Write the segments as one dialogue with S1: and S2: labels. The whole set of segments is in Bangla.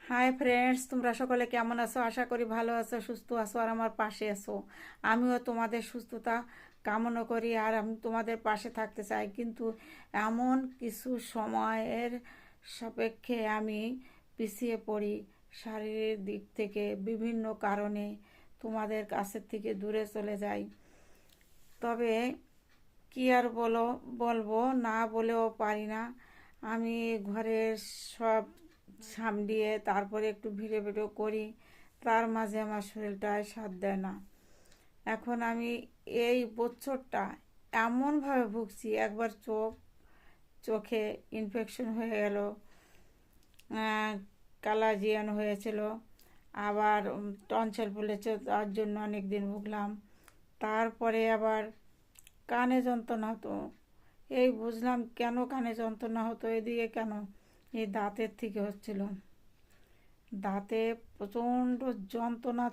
S1: হাই ফ্রেন্ডস, তোমরা সকলে কেমন আছো? আশা করি ভালো আছো, সুস্থ আছো আর আমার পাশে আছো। আমিও তোমাদের সুস্থতা কামনা করি আর আমি তোমাদের পাশে থাকতে চাই, কিন্তু এমন কিছু সময়ের সাপেক্ষে আমি পিছিয়ে পড়ি। শারীরিক দিক থেকে বিভিন্ন কারণে তোমাদের কাছের থেকে দূরে চলে যাই। তবে কি আর বলবো, না বলেও পারি না। আমি ঘরের সব সামলিয়ে তারপরে একটু ভিডিও ভিডিও করি, তার মাঝে আমার শরীরটায় সাথ দেয় না। এখন আমি এই বছরটা এমনভাবে ভুগছি, একবার চোখে ইনফেকশন হয়ে গেল, কালাজিয়ান হয়েছিল, আবার টনসিল ফুলেছে, তার জন্য অনেক দিন ভুগলাম। তারপরে আবার কানে যন্ত্রণা হতো। এই বুঝলাম কেন কানে যন্ত্রণা হতো, এদিকে কেন, এই দাঁতের থেকে হচ্ছিল। দাঁতে প্রচণ্ড যন্ত্রণা,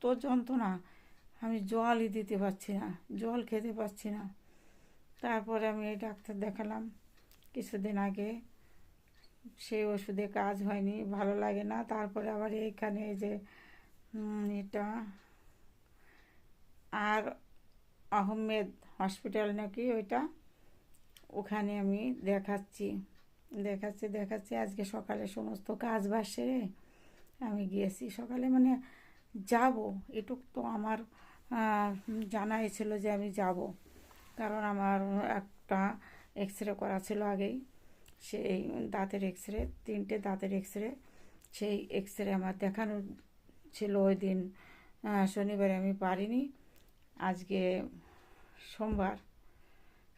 S1: তো যন্ত্রণা, আমি জলই দিতে পারছি না, জল খেতে পারছি না। তারপরে আমি এই ডাক্তার দেখালাম কিছুদিন আগে, সেই ওষুধে কাজ হয়নি, ভালো লাগে না। তারপরে আবার এইখানে এই যে এটা আর আহমেদ হসপিটাল নাকি ওইটা, ওখানে আমি দেখাচ্ছি আজকে সকালে সমস্ত কাজ বাজ সেরে আমি গিয়েছি সকালে, মানে যাব। এটুক তো আমার জানাই ছিল যে আমি যাব, কারণ আমার একটা এক্স রে করা ছিল আগেই, সেই দাঁতের এক্স রে, 3টে দাঁতের এক্স রে, সেই এক্স রে আমার দেখানো ছিল ওই দিন। শনিবারে আমি পারিনি, আজকে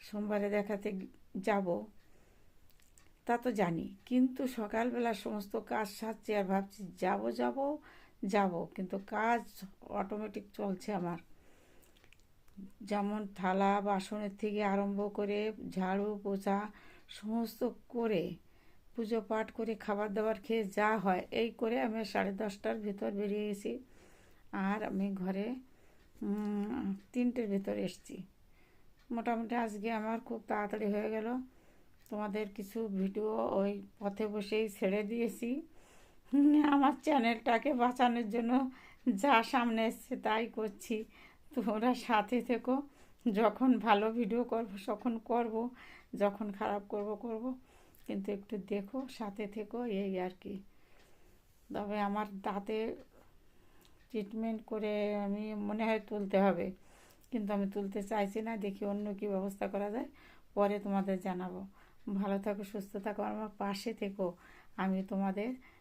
S1: সোমবারে দেখাতে যাব, তা তো জানি। কিন্তু সকালবেলা সমস্ত কাজ সারছি আর ভাবছি যাব, কিন্তু কাজ অটোমেটিক চলছে আমার। যেমন থালা বাসনের থেকে আরম্ভ করে ঝাড়ু পোছা সমস্ত করে, পুজো পাঠ করে খাবার দাবার খেয়ে যা হয় এই করে আমি 10:30টার ভিতর বেরিয়ে গেছি। আর আমি ঘরে 3টের ভিতর এসছি। মোটামুটি আজকে আমার খুব তাড়াতাড়ি হয়ে গেল। তোমাদের কিছু ভিডিও ওই পথে বসেই ছেড়ে দিয়েছি। আমার চ্যানেলটাকে বাঁচানোর জন্য যা সামনে এসছে তাই করছি। তোমরা সাথে থেকো, যখন ভালো ভিডিও করব তখন করব, যখন খারাপ করব, কিন্তু একটু দেখো, সাথে থেকো, এই আর কি। তবে আমার দাঁতে ট্রিটমেন্ট করে আমি মনে হয় তুলতে হবে, কিন্তু আমি তুলতে চাইছি না, দেখি অন্য কী ব্যবস্থা করা যায়, পরে তোমাদের জানাবো। ভালো থাকো, সুস্থ থাকো, আমার পাশে থেকো, আমি তোমাদের